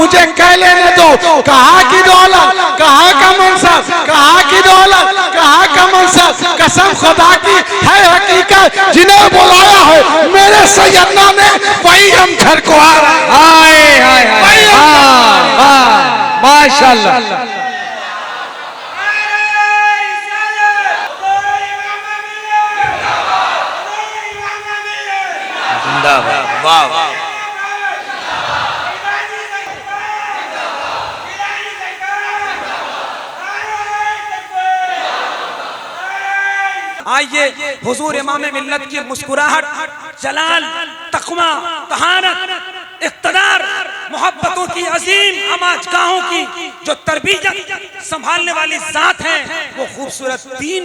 मुझे कह लेने दो, कहाँ की दौलत, कहाँ का मनसब, कहाँ की दौलत, कहाँ का मनसब। कसम खुदा की है हकीकत, जिन्हें बुलाया है मेरे सैयदना ने, वही हम घर को आ रहे हैं। माशाअल्लाह। वाह वाह। आइए हुजूर इमाम मिल्लत की मुस्कुराहट, जलाल, तक़वा, तहारत, इक़्तिदार, मोहब्बतों की अजीम अमाजगाहों की जो तरबियत संभालने वाली जात है, वो खूबसूरत तीन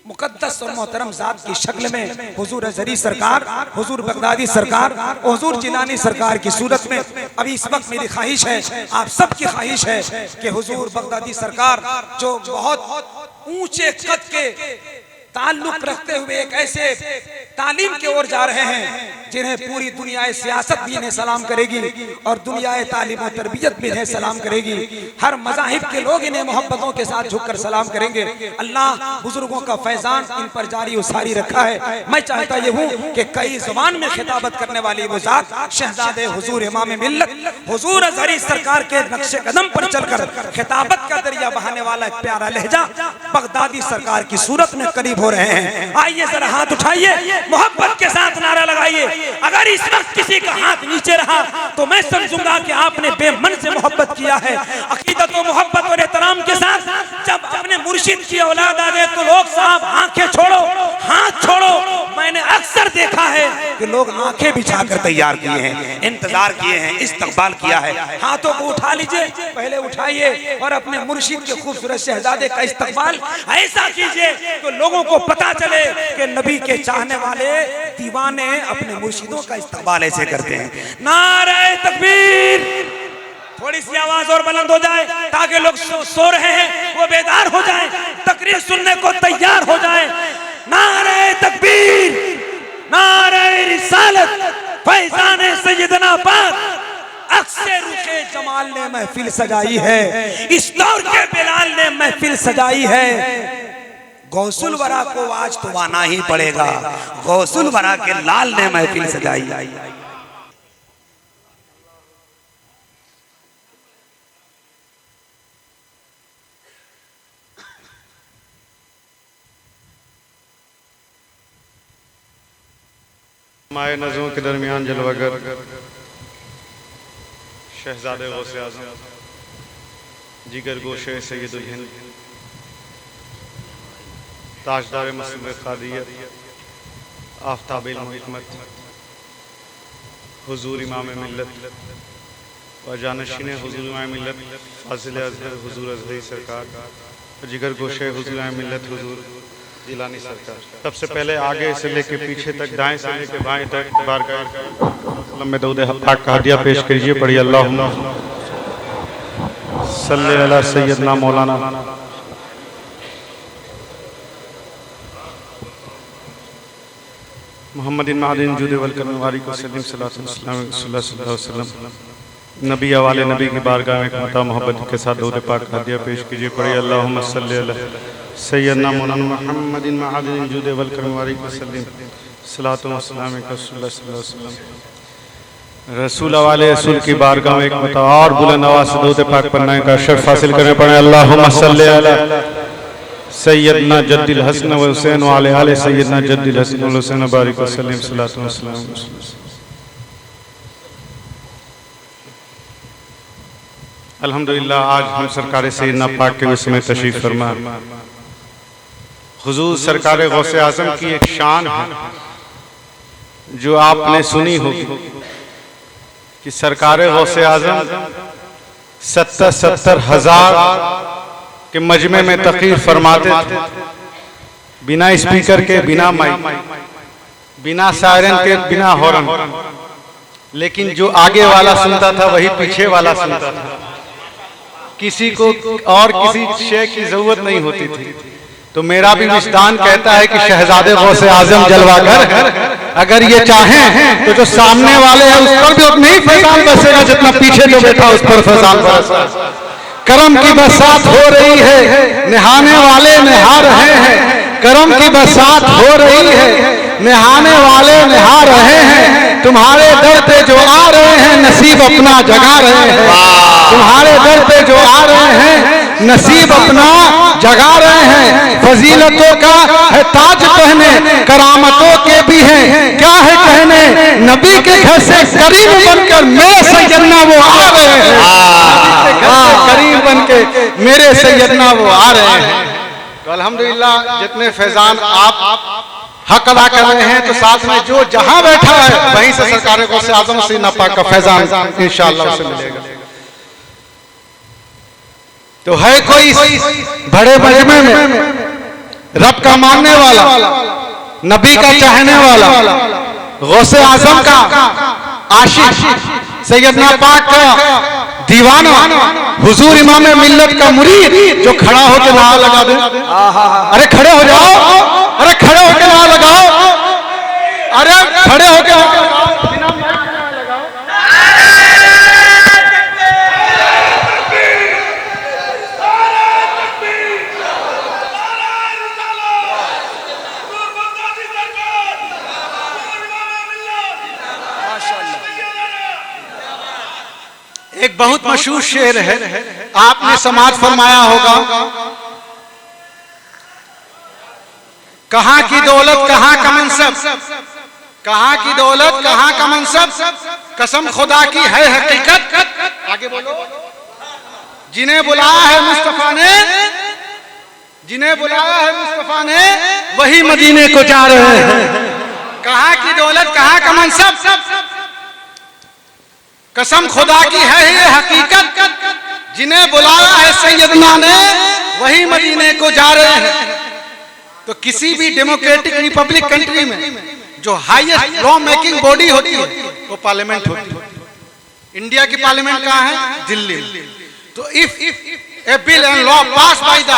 मुकद्दस और मोहतरम जात की शक्ल में हुजूर अज़हरी सरकार, हुजूर बगदादी सरकार, हुजूर जिलानी सरकार की सूरत में अभी इस वक्त मेरी ख्वाहिश है, आप सबकी ख्वाहिश है कि हुजूर बगदादी सरकार जो बहुत ऊंचे कद के ताल्लुक रखते हुए एक ऐसे तालीम की ओर जा रहे हैं जिन्हें पूरी दुनिया सियासत भी इन्हें सलाम करेगी और दुनिया तालीम और तरबियत भी इन्हें सलाम करेगी। हर मज़ाहिब के लोग इन्हें मोहब्बतों के साथ झुककर सलाम करेंगे। अल्लाह बुजुर्गों का फैजान इन पर जारी उसारी रखा है। मैं चाहता ये हूँ कि कई ज़बान में खिताबत करने वाली वो ज़ात शहजादे हुजूर इमाम मिल्लत हुजूर अज़हरी सरकार के नक्शे कदम पर चलकर खिताबत का दरिया बहाने वाला एक प्यारा लहजा बगदादी सरकार की सूरत में करीब हो रहे हैं। आइए जरा हाथ उठाइए, मोहब्बत के साथ नारा लगाइए। अगर इस वक्त किसी का हाथ नीचे रहा तो मैं समझूंगा कि आपने बेमन से मोहब्बत किया है। अकीदत और मोहब्बत और एहतराम के साथ जब अपने मुर्शिद की औलाद आ जाए तो लोग साहब आंखें छोड़ो, हाथ छोड़ो। मैंने अक्सर देखा है कि लोग आंखें बिछाकर तैयार किए हैं, इंतजार किए हैं, इस्तकबाल किया है। हाथों को उठा लीजिए, पहले उठाइए और अपने मुर्शिद के खूबसूरत शहजादे का इस्तकबाल ऐसा कीजिए तो लोगों को पता चले कि नबी के चाहने वाले दीवाने अपने मुर्शिदों का इस्तकबाल ऐसे करते हैं। नारे तकबीर। थोड़ी सी आवाज और बुलंद हो जाए ताकि लोग सो रहे हैं वो बेदार हो जाएं, तकरीर सुनने को तैयार हो जाएं। नारे तकबीर, नारे रिसालत, फैज़ान सैयदना पाक अक्सर रुखे जमाल ने महफिल सजाई है, इस दौर के बिलाल ने महफिल सजाई है। गौसुल वरा को आज तो आना ही पड़ेगा, गौसुल वरा के लाल ने महफिल सजाई। माए नज़रों के दरमियान जलवागर शहजादे गौसे आज़म, जिगर गोशे सैयदुल हिंद, ताजदार मस्जिद क़ादियत, आफ़ताबुल हिकमत, हुजूर इमाम मिल्लत व जानशीन हुजूर इमाम मिल्लत फ़ाज़िल अज़हर हुजूर अज़हरी सरकार, जिगर गोशे हुजूर इमाम मिल्लत हुजूर जिलानी सरकार। सबसे पहले आगे से लेके पीछे तक, दाएं से लेके बाएं तक बारगाह में दरूद पाक का हदिया पेश कीजिए। पढ़िए अल्लाहुम्मा सल्ली अला सय्यदना मौलाना मोहम्मदिन महदिन जुद वल करम वारिक वसल्लम सल्लल्लाहु अलैहि वसल्लम। नबी वाले नबी की बारगाह में मता मोहब्बत के साथ दरूद पाक का हदिया पेश कीजिए। पढ़िए अल्लाहुम्मा सल्ली अला सय्यदना मौलाना मोहम्मदिन महदिन जुद वल करम वारिक वसल्लम सल्लल्लाहु अलैहि वसल्लम। रसूल वाले रसूल की बारगाह में एक मता और बुलंद आवाज़ से दरूद पाक पढ़ने का शर्फ हासिल करने पड़े। अल्लाहुम्मा सल्ली अला सैयदना जद्दिल हसन व हुसैन वाले आले सैयदना जद्दिल हसन व हुसैन बारिक वसल्लम सल्लल्लाहु अलैहि वसल्लम। अल्हम्दुलिल्लाह आज हम सरकार सैयदना पाक के विषय में तशरीफ फरमा। हुजूर सरकार गौसे आज़म की एक शान है जो आपने सुनी होगी कि सरकार गौसे आज़म 70 हज़ार के मजमे में तकरीर फरमाते थे, बिना स्पीकर के, बिना माइक, बिना सायरन के, बिना हॉर्न। लेकिन जो आगे वाला सुनता था वही पीछे वाला सुनता था, किसी को और किसी शे की जरूरत नहीं होती थी। तो मेरा भी विजदान कहता है कि शहजादे गौसे आज़म जलवागर अगर ये चाहें तो जो सामने वाले हैं उस पर भी उतना ही फैजान बरसेगा जितना पीछे जो बैठा उस पर फैजान बरसा। करम की बरसात हो रही है, नहाने वाले नहा रहे हैं। करम की बरसात हो रही है, नहाने वाले नहा रहे हैं। तुम्हारे दर पे जो आ रहे हैं नसीब अपना जगा रहे हैं। तुम्हारे दर पे जो आ रहे हैं नसीब अपना जगा रहे हैं। फजीलतों का है ताज पहने, करामतों के भी हैं क्या है कहने। नबी के घर से करीब बनकर मेरे सैयदना वो आ रहे हैं। करीब बनके मेरे सैयदना वो आ रहे हैं। तो अल्हम्दुलिल्लाह जितने फैजान आप हक अदा कर रहे हैं, तो साथ में जो जहां बैठा है वहीं से सरकार को से आजम सीना पाक का फैजान इंशाअल्लाह उसे मिलेगा। तो है कोई बड़े मजमे में रब का मानने वाला, नबी का चाहने वाला, गौसे आजम का आशिक, सैयदना पाक का दीवाना, हुजूर इमाम मिल्लत का मुरीद जो खड़ा होकर नारा लगा दे। अरे खड़े हो जाओ, अरे खड़े होकर नारा लगाओ, अरे खड़े होकर एक बहुत मशहूर शेर है, आपने समाज फरमाया होगा, कहां की दौलत कहां का मनसब, कहां की दौलत कहां का मनसब, कसम खुदा की है हकीकत। आगे बोलो। जिन्हें बुलाया है मुस्तफा ने, जिन्हें बुलाया है मुस्तफा ने वही मदीने को जा रहे हैं। कहां की दौलत कहां का मनसब, कसम खुदा की है ये हकीकत। जिन्हें बुलाया है सैयदना ने वही मदीने को जा रहे हैं। तो किसी भी डेमोक्रेटिक रिपब्लिक कंट्री में जो हाईएस्ट लॉ मेकिंग बॉडी होती है वो पार्लियामेंट होती है। इंडिया की पार्लियामेंट कहाँ है? दिल्ली में। तो if A bill and law pass by the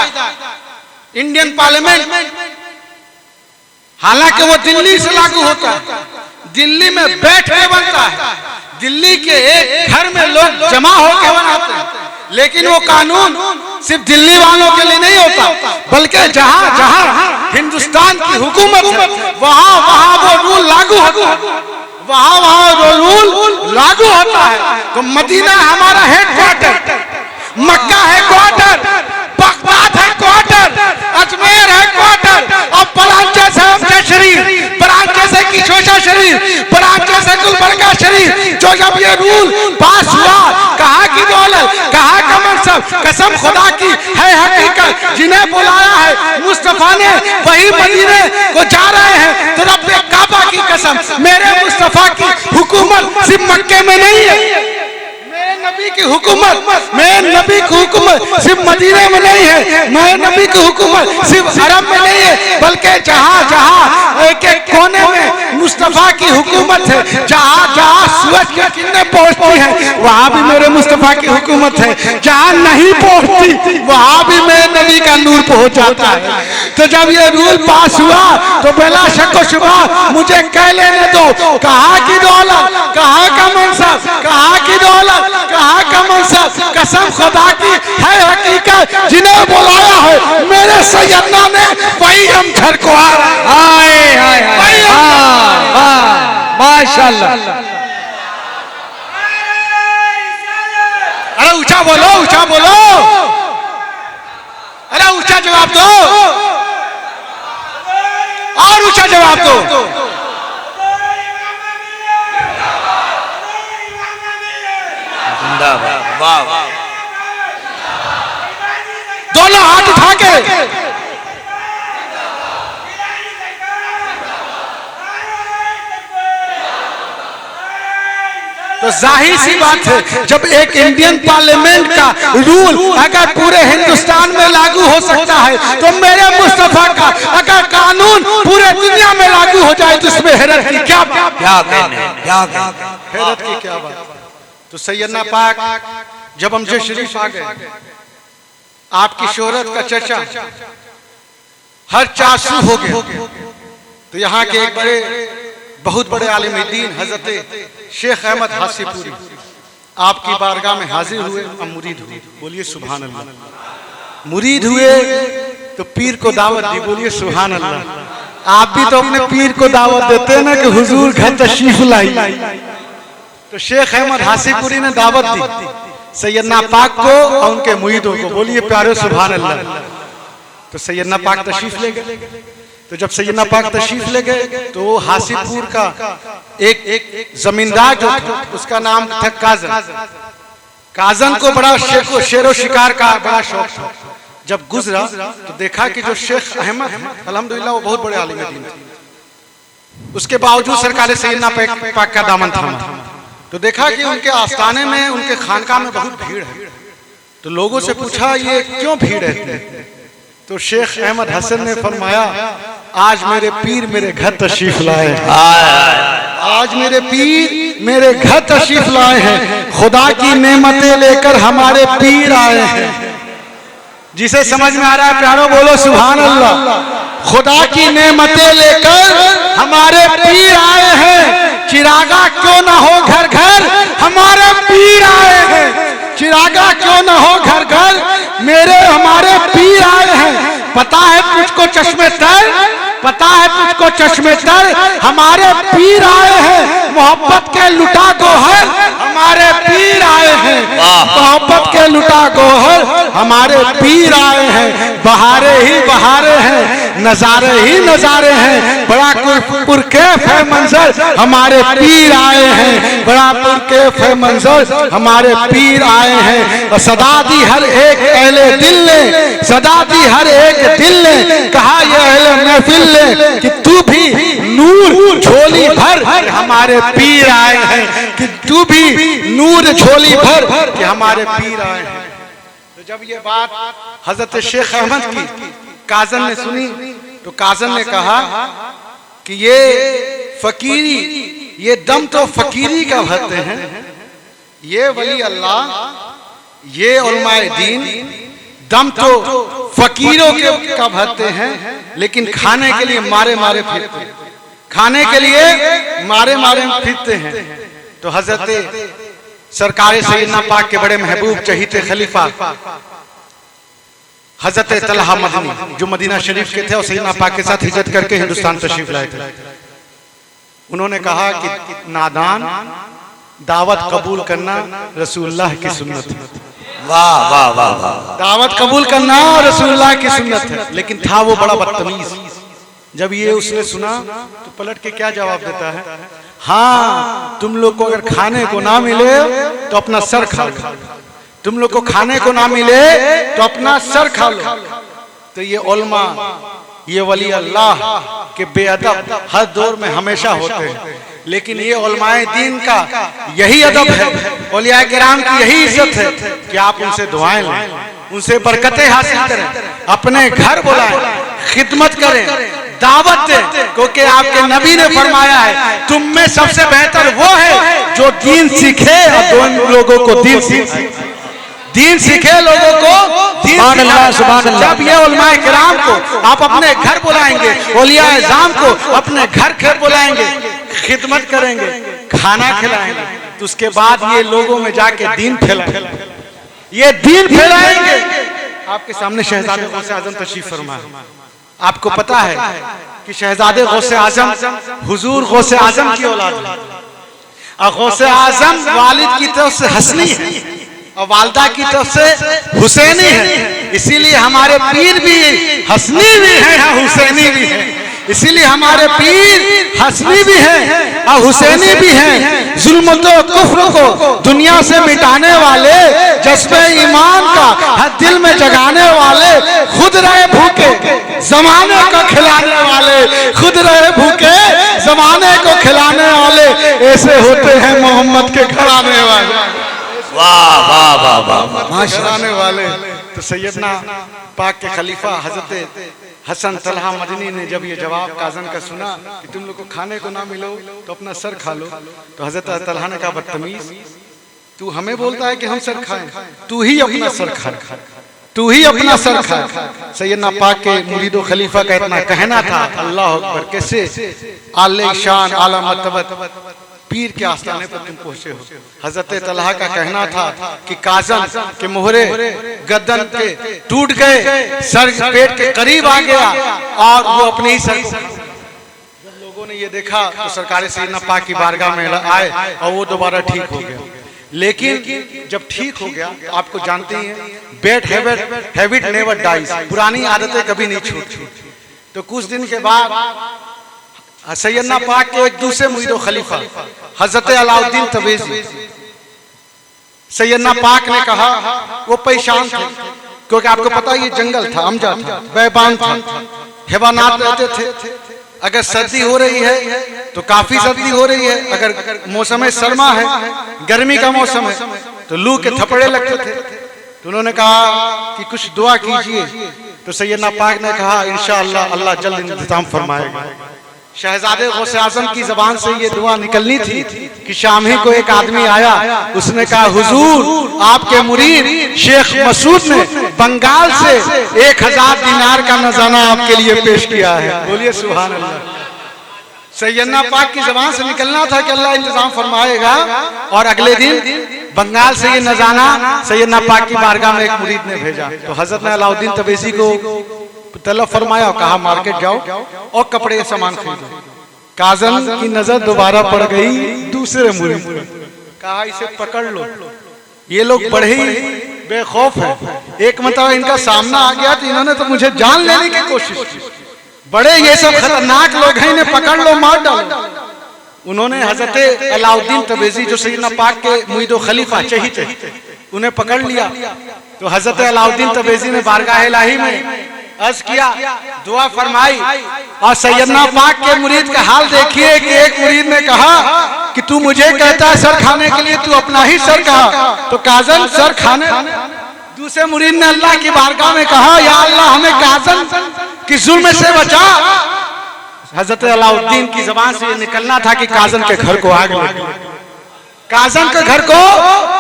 Indian parliament, हालांकि वो दिल्ली से लागू होता है, दिल्ली में बैठ के बनता है, दिल्ली के एक घर में लोग जमा होकर बनाते हैं, लेकिन वो कानून सिर्फ दिल्ली वालों के लिए नहीं होता, बल्कि जहां जहां हिंदुस्तान की हुकूमत है वहां वहां वो रूल लागू होता है, वहां वहां वो रूल लागू होता है। तो मदीना हमारा हेडक्वार्टर, मक्का है क्वार्टर, बगदाद है क्वार्टर, अजमेर है क्वार्टर, और पलांचे से हमजा शरीफ, पलांचे से किशोशा शरीफ, पलांचे से गुलबर्गा शरीफ। जो जब ये रूल पास हुआ, कहाँ की दौलत कहाँ का मनसब, कसम खुदा की है हकीकत। जिन्हें बुलाया है मुस्तफा ने वही मदीने को जा रहे हैं। तो रब्बे काबा की कसम, मेरे मुस्तफा की हुकूमत सिर्फ मक्के में नहीं है, नबी की हुकूमत, मेरे नबी की हुकूमत सिर्फ मदीने में नहीं है, मेरे नबी की हुकूमत सिर्फ अरब में नहीं है, बल्कि जहां जहां एक एक कोने में मुस्तफा की हुकूमत है। जहां जहां सूरज की किरणें पहुंचती हैं वहां भी मेरे मुस्तफा की हुकूमत है, जहां नहीं पहुंचती वहां भी मेरे नबी का नूर पहुंच जाता है। तो जब ये रूल पास हुआ तो बिला शक व शुबा मुझे कह लेने दो, कहाँ की दौलत कहाँ का मनसब, कहाँ की दौलत कहाँ का मनसब, कसम खुदा की है हकीकत। जिन्हें बुलाया है मेरे सैयदना ने वही हम घर को आ रहे हैं। माशाअल्लाह। अरे ऊंचा बोलो, ऊंचा बोलो, अरे ऊंचा जवाब दो, और ऊंचा जवाब दो। वाह वाह। दोनों हाथ उठा के तो जाहिर सी बात है, जब एक इंडियन पार्लियामेंट का रूल अगर पूरे हिंदुस्तान में लागू हो सकता है तो मेरे मुस्तफा का अगर कानून पूरे दुनिया में लागू हो जाए तो इसमें हैरत की क्या बात, हैरत की क्या बात। तो सैयदना पाक जब अमजद शरीफ आ गए, आपकी शोहरत का चर्चा हर चासू हो गया। तो यहाँ के एक बड़े बहुत बड़े आलिम दीन हजरत शेख अहमद हासिपुरी आपकी बारगाह में हाजिर हुए और मुरीद हुए। बोलिए सुभान अल्लाह। मुरीद हुए तो पीर को दावत दी। बोलिए सुभान अल्लाह। आप भी तो अपने पीर को दावत देते हैं ना कि हुजूर घर तशरीफ लाई। तो शेख अहमद हासिपुरी ने दावत दी सैयदना पाक को और उनके मुरीदों को। बोलिए प्यारे सुभान अल्लाह। तो सैयदना पाक तशरीफ ले गए। तो जब सैयदना पाक तशरीफ ले गए तो वो हासिपुर का एक जमींदार जो था उसका नाम था काजन। काजन को बड़ा शेरो शिकार का बड़ा शौक था। जब गुजरा तो देखा कि जो शेख अहमद है अल्हम्दुलिल्लाह वो बहुत बड़े आलिम दीन थे, उसके बावजूद सरकार सैयदना पाक का दामन थामा। तो देखा कि उनके आस्थाने में उनके खानका में बहुत भीड़ है। तो लोगों से पूछा ये क्यों भीड़ है? तो शेख अहमद हसन ने फरमाया आज मेरे पीर मेरे घर तशरीफ लाए हैं। आज मेरे पीर मेरे घर तशरीफ लाए हैं। खुदा की नेमतें लेकर हमारे पीर आए हैं। जिसे समझ में आ रहा है प्यारो बोलो सुभान अल्लाह। खुदा की नेमतें लेकर हमारे पीर आए हैं। चिरागा क्यों ना हो घर घर हमारे पीर आए हैं। चिरागा क्यों ना हो घर घर मेरे हमारे पीर आए हैं। पता है तुझको चश्मे तर, पता है तुझको चश्मे तर हमारे पीर आए हैं। मोहब्बत के लुटा गोहर हमारे पीर आए हैं। मोहब्बत के लुटा गोहर हमारे पीर आए हैं। बहारे ही बहारे हैं, नजारे ही नजारे हैं। बड़ा पुरकैफ है मंजर हमारे पीर आए हैं। बड़ा पुरकैफ है मंजर हमारे पीर आए हैं। और सदा दी हर एक अहले दिल ने, सदा दी हर एक दिल ने कहा ये अहले महफिल ने कि तू भी नूर झोली भर हमारे पीर आए हैं। कि तू भी नूर झोली भर कि हमारे पीर आए हैं। तो जब ये बात हजरत शेख अहमद की काजन ने सुनी तो काजन ने कहा कि ये फकीरी, ये दम तो फकीरी का भरते हैं। ये वली अल्लाह, ये उलमाए दीन दम तो फकीरों के का भरते हैं, लेकिन खाने के लिए मारे मारे फिरते हैं। खाने के लिए मारे मारे फिरते हैं। तो हजरत सरकार सैयदना पाक के बड़े महबूब चहीते खलीफा हजरत तलहा मदनी जो मदीना शरीफ के थे और सैयदना पाक के साथ हिजरत करके हिंदुस्तान तशरीफ लाए थे, उन्होंने कहा कि नादान दावत कबूल करना रसूलुल्लाह की सुन्नत है। वाह वाह वाह वाह। दावत कबूल करना रसूलुल्लाह की सुन्नत है। लेकिन था वो बड़ा बदतमीज। जब ये उसने सुना तो पलट के क्या जवाब देता है? हाँ, तुम लोग को अगर खाने को ना मिले तो अपना सर खा लो। तुम लोग को खाने को ना मिले तो अपना सर खा लो। तो ये उलमा, ये वली अल्लाह के बेअदब हर दौर में हमेशा होते हैं, लेकिन ये उलमाए दीन का यही अदब है, औलिया किराम की यही इज्जत है कि आप उनसे दुआएं लें, उनसे बरकतें हासिल करें, अपने घर बुलाएं, खिदमत करें, दावत दें। क्योंकि आपके नबी ने फरमाया है तुम में सबसे बेहतर वो है जो दीन सीखे और दो लोगों को दीन सीखे। दीन सीखे लोगों को दीन सिखाए। जब ये उलमाए किराम को आप अपने घर बुलाएंगे, औलिया इज़ाम को अपने घर बुलाएंगे, खिदमत करेंगे, खाना खिलाएंगे, तो उसके बाद ये लोगों में जाके दीन फैलाएंगे, ये दीन फैलाएंगे। आपके सामने शहजादे गौसे आजम तशरीफ फरमा। आपको पता है कि शहजादे गौसे आजम हुजूर गौसे आजम की औलाद है और गौसे आजम वालिद की तरफ से हसनी है और वालदा की तरफ से हुसैनी है। इसीलिए हमारे पीर भी हसनी भी है, हुसैनी भी है। इसीलिए हमारे पीर हसनी भी है और हुसैनी भी है। जुल्म तो कुफ्र को दुनिया से मिटाने वाले, जज्बे ईमान का हर दिल में जगाने वाले, खुद रहे भूखे जमाने को खिलाने वाले, खुद रहे भूखे जमाने को खिलाने वाले, ऐसे होते हैं मोहम्मद के घराने वाले। वाह वाह वाह वाह घराने वाले। तो सैयदना पाक के खलीफा हजरत हसन तलहा मदनी ने जब ये जवाब काजन का सुना कि तुम लोग को खाने को ना मिलो तो अपना सर खा लो, तो हजरत तलहा ने कहा बदतमीज, तू हमें बोलता है कि हम सर खाएं, तू ही अपना सर खा। तू ही अपना सर खा। सैयदना पाक के मुरीदो खलीफा का इतना कहना था। अल्लाह अकबर, कैसे आले शान आला मर्तबत पीर के आस्थाने पर तुम पहुंचे हो। हजरत तलहा का कहना था कि काजम के मोहरे गर्दन के टूट गए, सर पेट के करीब आ गया और वो अपने ही सर। जब लोगों ने ये देखा तो सरकार सैयदना पाक की बारगाह में आए और वो दोबारा ठीक हो गया। लेकिन जब ठीक हो गया तो आपको जानते हैं, बैड हैबिट नेवर डाइज, पुरानी आदतें कभी नहीं छूटती। तो कुछ दिन के बाद सैयदना पाक के एक दूसरे मुरीदो खलीफा हजरत अलाउद्दीन तबरेज़ी, सैयदना पाक ने कहा, वो परेशान थे क्योंकि आपको पता है ये जंगल था, अमजा था, बैबान था, हैवानात रहते थे। अगर सर्दी हो रही है तो काफी सर्दी हो रही है, अगर मौसम सरमा है, गर्मी का मौसम है, तो लू के थपड़े लगते थे। तो उन्होंने कहा कि कुछ दुआ कीजिए। तो सैयदना पाक ने कहा, इंशाअल्लाह अल्लाह जल्द इंतजाम फरमाएगा। शहजादे गौसे आजम की जबान से ये दुआ निकलनी थी कि शाम ही को एक आदमी आया, उसने कहा, हुजूर आपके मुरीद शेख मसूद ने बंगाल से 1000 दिनार का नजराना आपके लिए पेश किया है। बोलिए सुभान अल्लाह। सैयदना पाक की जबान से निकलना था कि अल्लाह इंतजाम फरमाएगा, और अगले दिन बंगाल से ये नजराना सैयदना पाक की बारगाह में एक मुरीद ने भेजा। तो हजरत ने अलाउद्दीन तबरेज़ी को तलब फरमाया और कहा, मार्केट जाओ और कपड़े सामान खरीदो। काजम की नजर दोबारा पड़ गई दूसरे मुरीद पर, कहा इसे पकड़ लो। ये लोग बड़े ही बेखौफ है, एक मतलब इनका सामना आ गया तो इन्होंने तो मुझे जान लेने की कोशिश की। बड़े ये सब खतरनाक लोग हैं, इन्हें पकड़ लो, मार डालो। उन्होंने हजरत अलाउद्दीन तबरेज़ी जो सैयदना पाक के मुरीदो खलीफा चहीते, उन्हें पकड़ लिया। तो हजरत अलाउद्दीन तबरेज़ी ने बारगाह इलाही में अर्ज किया, दुआ फरमाई, और सैयदना पाक के मुरीद का हाल देखिए कि एक मुरीद ने कहा कि तू मुझे कहता है सर खाने के लिए, तू अपना ही सर कहा। तो काजम सर खाने। दूसरे मुरीद ने अल्लाह की बारगाह में कहा, या अल्लाह हमें काजम की जुल्म से बचा। हजरत अलाउद्दीन की जबान से ये निकलना था कि काजम के घर को आग लग गई। काजम के घर को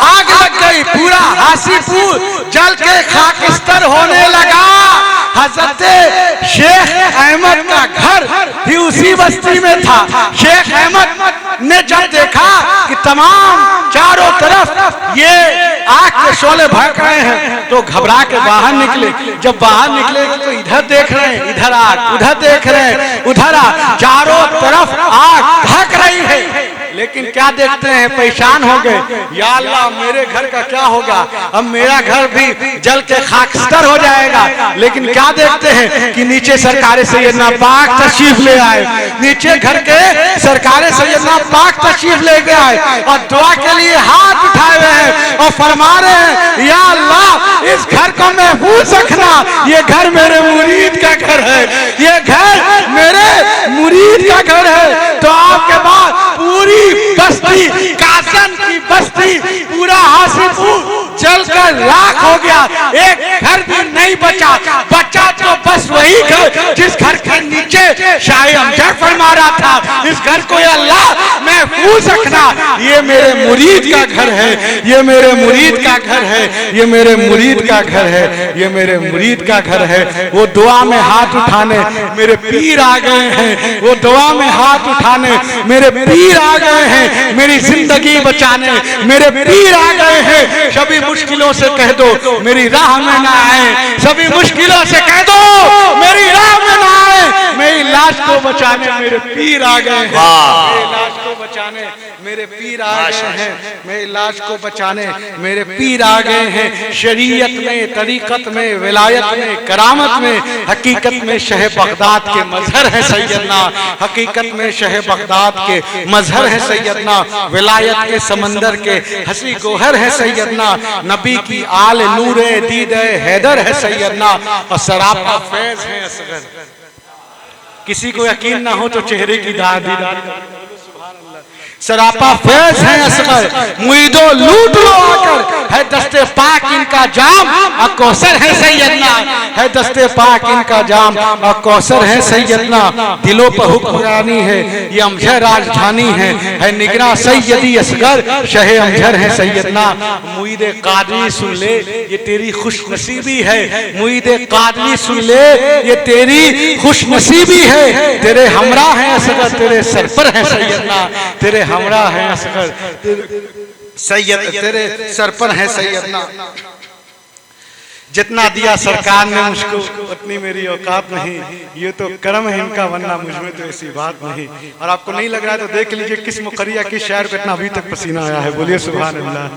आग लग गई, पूरा हासीपुर जल के खाकिस्तर होने लगा। हजरत शेख अहमद का घर भी उसी बस्ती में था। शेख अहमद ने जब देखा कि तमाम चारों तरफ ये आग के शोले भड़क रहे हैं तो घबरा के बाहर निकले। जब बाहर निकले तो इधर देख रहे हैं, इधर आग, उधर देख रहे हैं, उधर आग, चारों तरफ आग भड़क रही है। लेकिन क्या देखते हैं, परेशान हो गए, या अल्लाह मेरे घर का क्या होगा, अब मेरा घर भी जल के खाकस्तर हो जाएगा। लेकिन क्या देखते हैं कि नीचे सरकार सैयदना पाक तशरीफ ले आए, नीचे घर के सरकार सैयदना पाक तशरीफ ले गए आए और दुआ के लिए हाथ उठाए हुए हैं और फरमा रहे हैं, या अल्लाह इस घर को महफूज रखना, ये घर मेरे मुरीद का घर है, ये घर मेरे मुरीद का घर है। तो आपके बाद पूरी बस्ती, काजम की बस्ती, पूरा हासीपुर जलकर राख हो गया, एक घर भी नहीं बचा। बचा तो बस वही घर जिस घर के नीचे शाह अमजद फरमा रहा था, इस घर को अल्लाह महफूज रखना, ये मेरे मुरीद का घर है, ये मेरे मुरीद का घर है, ये मेरे मुरीद का घर है, ये मेरे मुरीद का घर है। वो दुआ में हाथ उठाने मेरे पीर आ गए हैं, वो दुआ में हाथ उठाने मेरे पीर आ गए हैं, मेरी जिंदगी बचाने मेरे पीर आ गए हैं। सभी मुश्किलों से कह दो मेरी राह में ना आए, सभी मुश्किलों से कह दो मेरी राह में ना आए, मेरी लाश को बचाने मेरे पीर आ गए हैं, मेरी लाश को बचाने मेरे पीर आ गए हैं, मेरी लाश को बचाने मेरे पीर आ गए हैं। शरीयत में, तरीकत में, विलायत में, करामत में, हकीकत में शह बगदाद के मजहर है सैयदना, हकीकत में शह बगदाद के मजहर है सैयदना, विलायत के समंदर के हसी गोहर है सैयदना, नबी की आल नूरे दीदे हैदर है सैयदना, और सरापा फैज है असगर। किसी को यकीन ना हो तो चेहरे की दीदार, सरापा फैज है असगर, मुरीदो लूट लो आकर, है दस्ते पाक इनका इनका जाम और कौसर है सैयदना, है दस्ते पाक इनका जाम और कौसर है सैयदना। दिलों पर हुक्मरानी है ये अमजर राजधानी है निगरां सैयदी असगर शहे अमजर है सैयदना। मुईद कादरी सुन ले ये तेरी खुश नसीबी है, मुईद कादरी सुन ले ये तेरी खुश नसीबी है। तेरे हमरा है असगर तेरे सर पर है सैयदना, तेरे हमरा है असगर सैयद तेरे सर पर है सैयदना। जितना दिया सरकार ने मुझको उतनी मेरी औकात नहीं, ये तो कर्म है इनका वरना मुझमें तो ऐसी बात नहीं। और आपको नहीं लग रहा है तो देख लीजिए किस मुकरिया किस शायर को इतना अभी तक पसीना आया है, बोलिए सुभान अल्लाह।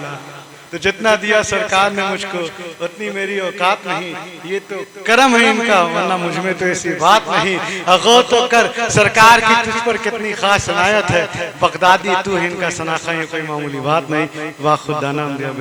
तो जितना दिया सरकार ने मुझको उतनी मेरी औकात नहीं, ये तो कर्म है इनका वरना मुझमें तो ऐसी बात नहीं। गौर तो कर सरकार की तुझ पर कितनी खास इनायत है, बगदादी तू है इनका सनाखा, ये कोई मामूली बात नहीं। वाह खुदा नाम दिया।